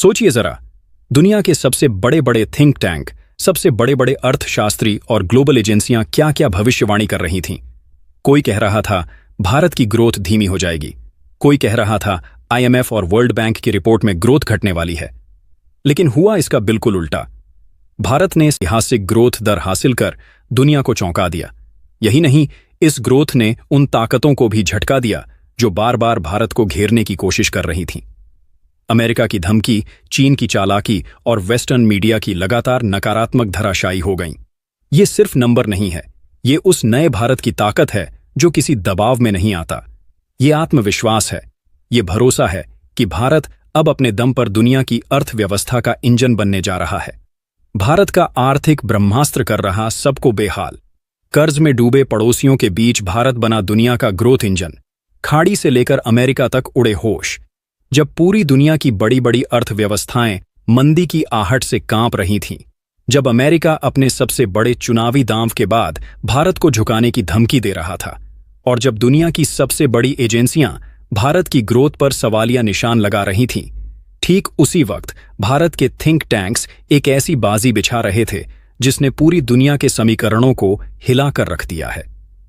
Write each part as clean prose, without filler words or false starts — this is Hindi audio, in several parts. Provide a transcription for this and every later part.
सोचिए जरा, दुनिया के सबसे बड़े बड़े थिंक टैंक, सबसे बड़े बड़े अर्थशास्त्री और ग्लोबल एजेंसियां क्या क्या भविष्यवाणी कर रही थीं। कोई कह रहा था भारत की ग्रोथ धीमी हो जाएगी, कोई कह रहा था आईएमएफ और वर्ल्ड बैंक की रिपोर्ट में ग्रोथ घटने वाली है। लेकिन हुआ इसका बिल्कुल उल्टा। भारत ने ऐतिहासिक ग्रोथ दर हासिल कर दुनिया को चौंका दिया। यही नहीं, इस ग्रोथ ने उन ताकतों को भी झटका दिया जो बार बार भारत को घेरने की कोशिश कर रही थीं। अमेरिका की धमकी, चीन की चालाकी और वेस्टर्न मीडिया की लगातार नकारात्मक धराशायी हो गईं। ये सिर्फ नंबर नहीं है, ये उस नए भारत की ताकत है जो किसी दबाव में नहीं आता। ये आत्मविश्वास है, ये भरोसा है कि भारत अब अपने दम पर दुनिया की अर्थव्यवस्था का इंजन बनने जा रहा है। भारत का आर्थिक ब्रह्मास्त्र कर रहा सबको बेहाल। कर्ज में डूबे पड़ोसियों के बीच भारत बना दुनिया का ग्रोथ इंजन। खाड़ी से लेकर अमेरिका तक उड़े होश। जब पूरी दुनिया की बड़ी बड़ी अर्थव्यवस्थाएं मंदी की आहट से कांप रही थीं, जब अमेरिका अपने सबसे बड़े चुनावी दांव के बाद भारत को झुकाने की धमकी दे रहा था, और जब दुनिया की सबसे बड़ी एजेंसियां भारत की ग्रोथ पर सवालिया निशान लगा रही थीं, ठीक उसी वक्त भारत के थिंक टैंक्स एक ऐसी बाजी बिछा रहे थे जिसने पूरी दुनिया के समीकरणों को हिलाकर रख दिया है।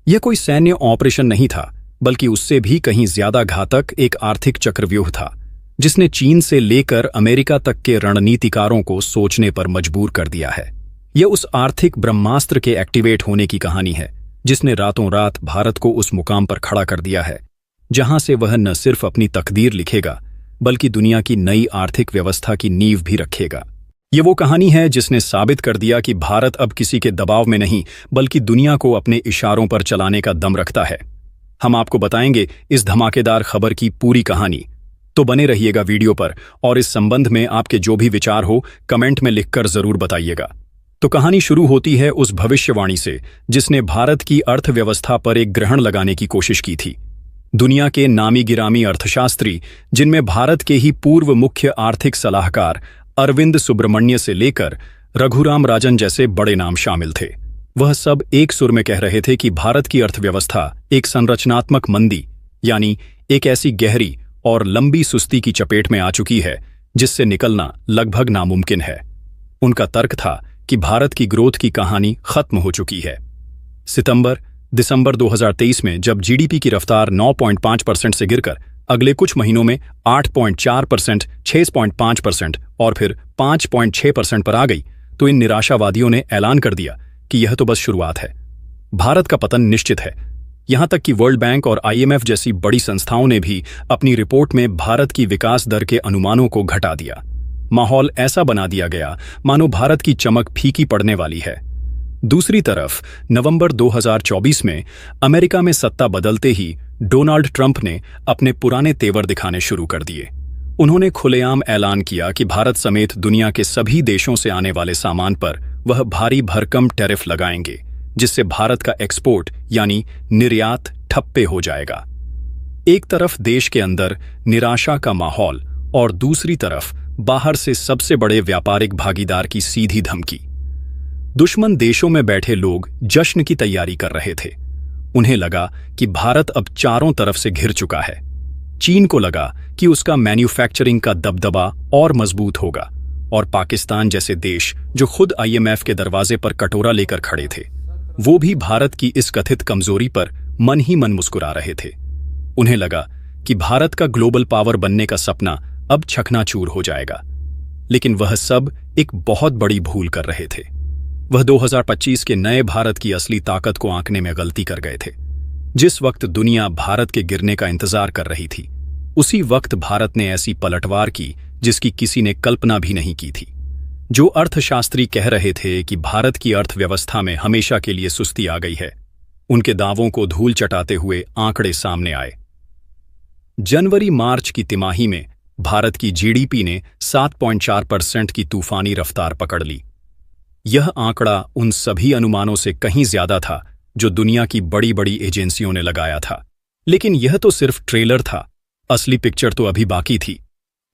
यह कोई सैन्य ऑपरेशन नहीं था, बल्कि उससे भी कहीं ज्यादा घातक एक आर्थिक चक्रव्यूह था जिसने चीन से लेकर अमेरिका तक के रणनीतिकारों को सोचने पर मजबूर कर दिया है। यह उस आर्थिक ब्रह्मास्त्र के एक्टिवेट होने की कहानी है जिसने रातों रात भारत को उस मुकाम पर खड़ा कर दिया है जहां से वह न सिर्फ अपनी तकदीर लिखेगा, बल्कि दुनिया की नई आर्थिक व्यवस्था की नींव भी रखेगा। ये वो कहानी है जिसने साबित कर दिया कि भारत अब किसी के दबाव में नहीं, बल्कि दुनिया को अपने इशारों पर चलाने का दम रखता है। हम आपको बताएंगे इस धमाकेदार खबर की पूरी कहानी, तो बने रहिएगा वीडियो पर, और इस संबंध में आपके जो भी विचार हो कमेंट में लिखकर जरूर बताइएगा। तो कहानी शुरू होती है उस भविष्यवाणी से जिसने भारत की अर्थव्यवस्था पर एक ग्रहण लगाने की कोशिश की थी। दुनिया के नामी गिरामी अर्थशास्त्री, जिनमें भारत के ही पूर्व मुख्य आर्थिक सलाहकार अरविंद सुब्रमण्य से लेकर रघुराम राजन जैसे बड़े नाम शामिल थे, वह सब एक सुर में कह रहे थे कि भारत की अर्थव्यवस्था एक संरचनात्मक मंदी, यानी एक ऐसी गहरी और लंबी सुस्ती की चपेट में आ चुकी है जिससे निकलना लगभग नामुमकिन है। उनका तर्क था कि भारत की ग्रोथ की कहानी खत्म हो चुकी है। दिसंबर 2023 में जब जीडीपी की रफ्तार 9.5% से गिरकर अगले कुछ महीनों में 8.4%, 6.5% और फिर 5.6% पर आ गई, तो इन निराशावादियों ने ऐलान कर दिया कि यह तो बस शुरुआत है, भारत का पतन निश्चित है। यहां तक कि वर्ल्ड बैंक और आईएमएफ जैसी बड़ी संस्थाओं ने भी अपनी रिपोर्ट में भारत की विकास दर के अनुमानों को घटा दिया। माहौल ऐसा बना दिया गया मानो भारत की चमक फीकी पड़ने वाली है। दूसरी तरफ नवंबर 2024 में अमेरिका में सत्ता बदलते ही डोनाल्ड ट्रंप ने अपने पुराने तेवर दिखाने शुरू कर दिए। उन्होंने खुलेआम ऐलान किया कि भारत समेत दुनिया के सभी देशों से आने वाले सामान पर वह भारी भरकम टैरिफ लगाएंगे, जिससे भारत का एक्सपोर्ट यानी निर्यात ठप्पे हो जाएगा। एक तरफ देश के अंदर निराशा का माहौल और दूसरी तरफ बाहर से सबसे बड़े व्यापारिक भागीदार की सीधी धमकी। दुश्मन देशों में बैठे लोग जश्न की तैयारी कर रहे थे। उन्हें लगा कि भारत अब चारों तरफ से घिर चुका है। चीन को लगा कि उसका मैन्युफैक्चरिंग का दबदबा और मजबूत होगा, और पाकिस्तान जैसे देश जो खुद आईएमएफ के दरवाजे पर कटोरा लेकर खड़े थे, वो भी भारत की इस कथित कमजोरी पर मन ही मन मुस्कुरा रहे थे। उन्हें लगा कि भारत का ग्लोबल पावर बनने का सपना अब चकनाचूर हो जाएगा। लेकिन वह सब एक बहुत बड़ी भूल कर रहे थे। वह 2025 के नए भारत की असली ताकत को आंकने में गलती कर गए थे। जिस वक्त दुनिया भारत के गिरने का इंतजार कर रही थी, उसी वक्त भारत ने ऐसी पलटवार की जिसकी किसी ने कल्पना भी नहीं की थी। जो अर्थशास्त्री कह रहे थे कि भारत की अर्थव्यवस्था में हमेशा के लिए सुस्ती आ गई है, उनके दावों को धूल चटाते हुए आंकड़े सामने आए। जनवरी-मार्च की तिमाही में भारत की जीडीपी ने 7.4% की तूफानी रफ्तार पकड़ ली। यह आंकड़ा उन सभी अनुमानों से कहीं ज्यादा था जो दुनिया की बड़ी बड़ी एजेंसियों ने लगाया था। लेकिन यह तो सिर्फ ट्रेलर था, असली पिक्चर तो अभी बाकी थी।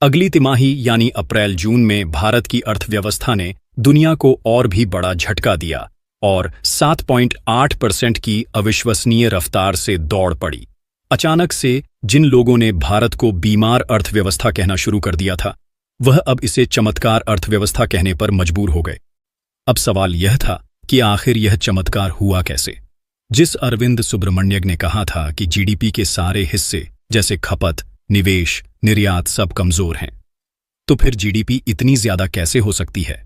अगली तिमाही यानी अप्रैल-जून में भारत की अर्थव्यवस्था ने दुनिया को और भी बड़ा झटका दिया और 7.8% की अविश्वसनीय रफ्तार से दौड़ पड़ी। अचानक से जिन लोगों ने भारत को बीमार अर्थव्यवस्था कहना शुरू कर दिया था, वह अब इसे चमत्कार अर्थव्यवस्था कहने पर मजबूर हो गए। अब सवाल यह था कि आखिर यह चमत्कार हुआ कैसे। जिस अरविंद सुब्रमण्यम ने कहा था कि जीडीपी के सारे हिस्से जैसे खपत, निवेश, निर्यात सब कमजोर हैं, तो फिर जीडीपी इतनी ज्यादा कैसे हो सकती है?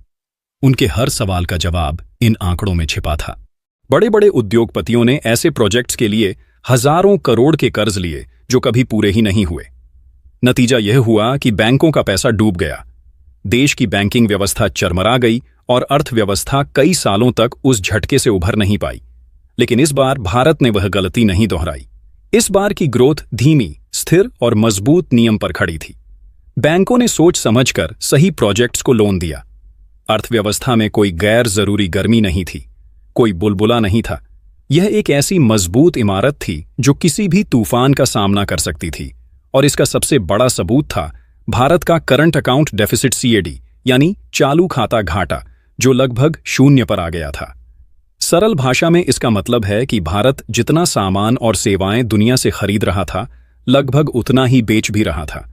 उनके हर सवाल का जवाब इन आंकड़ों में छिपा था। बड़े बड़े उद्योगपतियों ने ऐसे प्रोजेक्ट्स के लिए हजारों करोड़ के कर्ज लिए जो कभी पूरे ही नहीं हुए। नतीजा यह हुआ कि बैंकों का पैसा डूब गया, देश की बैंकिंग व्यवस्था चरमरा गई और अर्थव्यवस्था कई सालों तक उस झटके से उभर नहीं पाई। लेकिन इस बार भारत ने वह गलती नहीं दोहराई। इस बार की ग्रोथ धीमी, स्थिर और मजबूत नियम पर खड़ी थी। बैंकों ने सोच समझकर सही प्रोजेक्ट्स को लोन दिया। अर्थव्यवस्था में कोई गैर जरूरी गर्मी नहीं थी, कोई बुलबुला नहीं था। यह एक ऐसी मजबूत इमारत थी जो किसी भी तूफान का सामना कर सकती थी। और इसका सबसे बड़ा सबूत था भारत का करंट अकाउंट डेफिसिट सीएडी, यानी चालू खाता घाटा, जो लगभग शून्य पर आ गया था। सरल भाषा में इसका मतलब है कि भारत जितना सामान और सेवाएं दुनिया से खरीद रहा था, लगभग उतना ही बेच भी रहा था।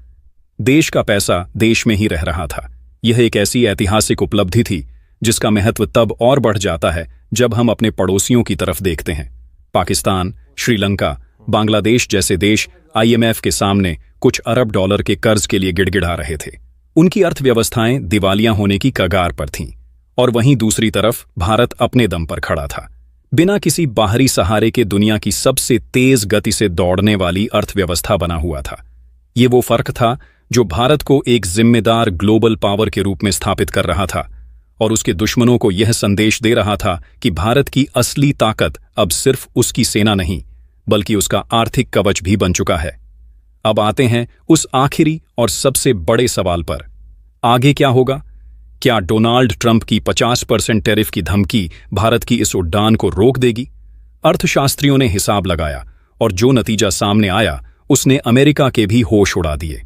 देश का पैसा देश में ही रह रहा था। यह एक ऐसी ऐतिहासिक उपलब्धि थी जिसका महत्व तब और बढ़ जाता है जब हम अपने पड़ोसियों की तरफ देखते हैं। पाकिस्तान, श्रीलंका, बांग्लादेश जैसे देश आईएमएफ के सामने कुछ अरब डॉलर के कर्ज के लिए गिड़गिड़ा रहे थे। उनकी अर्थव्यवस्थाएं दिवालिया होने की कगार पर थीं, और वहीं दूसरी तरफ भारत अपने दम पर खड़ा था, बिना किसी बाहरी सहारे के दुनिया की सबसे तेज गति से दौड़ने वाली अर्थव्यवस्था बना हुआ था। ये वो फर्क था जो भारत को एक जिम्मेदार ग्लोबल पावर के रूप में स्थापित कर रहा था, और उसके दुश्मनों को यह संदेश दे रहा था कि भारत की असली ताकत अब सिर्फ उसकी सेना नहीं, बल्कि उसका आर्थिक कवच भी बन चुका है। अब आते हैं उस आखिरी और सबसे बड़े सवाल पर, आगे क्या होगा? क्या डोनाल्ड ट्रंप की 50% टैरिफ की धमकी भारत की इस उड़ान को रोक देगी? अर्थशास्त्रियों ने हिसाब लगाया और जो नतीजा सामने आया उसने अमेरिका के भी होश उड़ा दिए।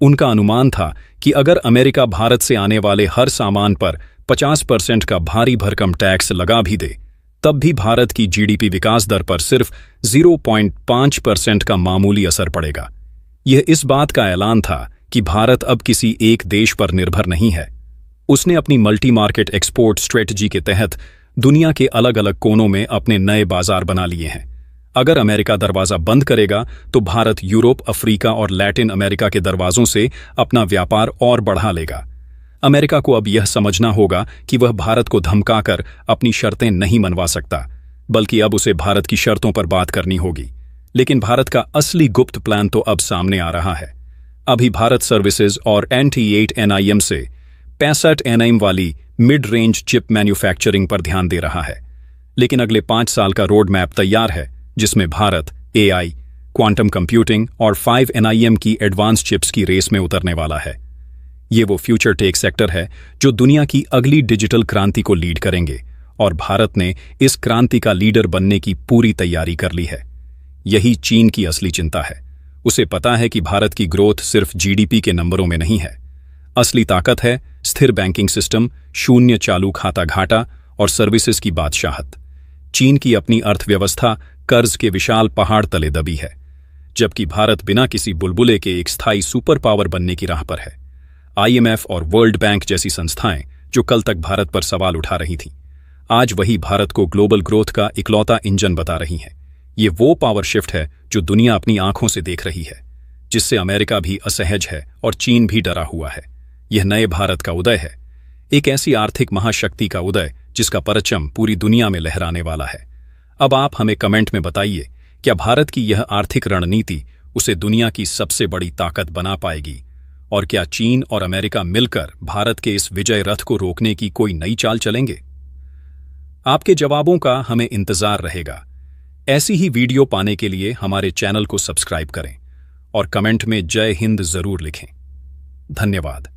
उनका अनुमान था कि अगर अमेरिका भारत से आने वाले हर सामान पर 50% का भारी भरकम टैक्स लगा भी दे, तब भी भारत की जीडीपी विकास दर पर सिर्फ 0.5% का मामूली असर पड़ेगा। यह इस बात का ऐलान था कि भारत अब किसी एक देश पर निर्भर नहीं है। उसने अपनी मल्टी मार्केट एक्सपोर्ट स्ट्रेटजी के तहत दुनिया के अलग अलग कोनों में अपने नए बाजार बना लिए हैं। अगर अमेरिका दरवाजा बंद करेगा तो भारत यूरोप, अफ्रीका और लैटिन अमेरिका के दरवाजों से अपना व्यापार और बढ़ा लेगा। अमेरिका को अब यह समझना होगा कि वह भारत को धमकाकर अपनी शर्तें नहीं मनवा सकता, बल्कि अब उसे भारत की शर्तों पर बात करनी होगी। लेकिन भारत का असली गुप्त प्लान तो अब सामने आ रहा है। अभी भारत सर्विसेज और NT8 NIM से 65 NIM वाली मिड रेंज चिप मैन्युफैक्चरिंग पर ध्यान दे रहा है। लेकिन अगले 5 साल का रोड मैप तैयार है, जिसमें भारत AI, क्वांटम कंप्यूटिंग और 5 NIM की एडवांस चिप्स की रेस में उतरने वाला है। ये वो फ्यूचर टेक सेक्टर है जो दुनिया की अगली डिजिटल क्रांति को लीड करेंगे, और भारत ने इस क्रांति का लीडर बनने की पूरी तैयारी कर ली है। यही चीन की असली चिंता है। उसे पता है कि भारत की ग्रोथ सिर्फ जीडीपी के नंबरों में नहीं है। असली ताकत है स्थिर बैंकिंग सिस्टम, शून्य चालू खाता घाटा और सर्विसेज की बादशाहत। चीन की अपनी अर्थव्यवस्था कर्ज के विशाल पहाड़ तले दबी है, जबकि भारत बिना किसी बुलबुले के एक स्थायी सुपर पावर बनने की राह पर है। IMF और वर्ल्ड बैंक जैसी संस्थाएं जो कल तक भारत पर सवाल उठा रही थीं, आज वही भारत को ग्लोबल ग्रोथ का इकलौता इंजन बता रही हैं। ये वो पावर शिफ्ट है जो दुनिया अपनी आंखों से देख रही है, जिससे अमेरिका भी असहज है और चीन भी डरा हुआ है। यह नए भारत का उदय है, एक ऐसी आर्थिक महाशक्ति का उदय जिसका परचम पूरी दुनिया में लहराने वाला है। अब आप हमें कमेंट में बताइए, क्या भारत की यह आर्थिक रणनीति उसे दुनिया की सबसे बड़ी ताकत बना पाएगी? और क्या चीन और अमेरिका मिलकर भारत के इस विजय रथ को रोकने की कोई नई चाल चलेंगे? आपके जवाबों का हमें इंतजार रहेगा। ऐसी ही वीडियो पाने के लिए हमारे चैनल को सब्सक्राइब करें और कमेंट में जय हिंद जरूर लिखें। धन्यवाद।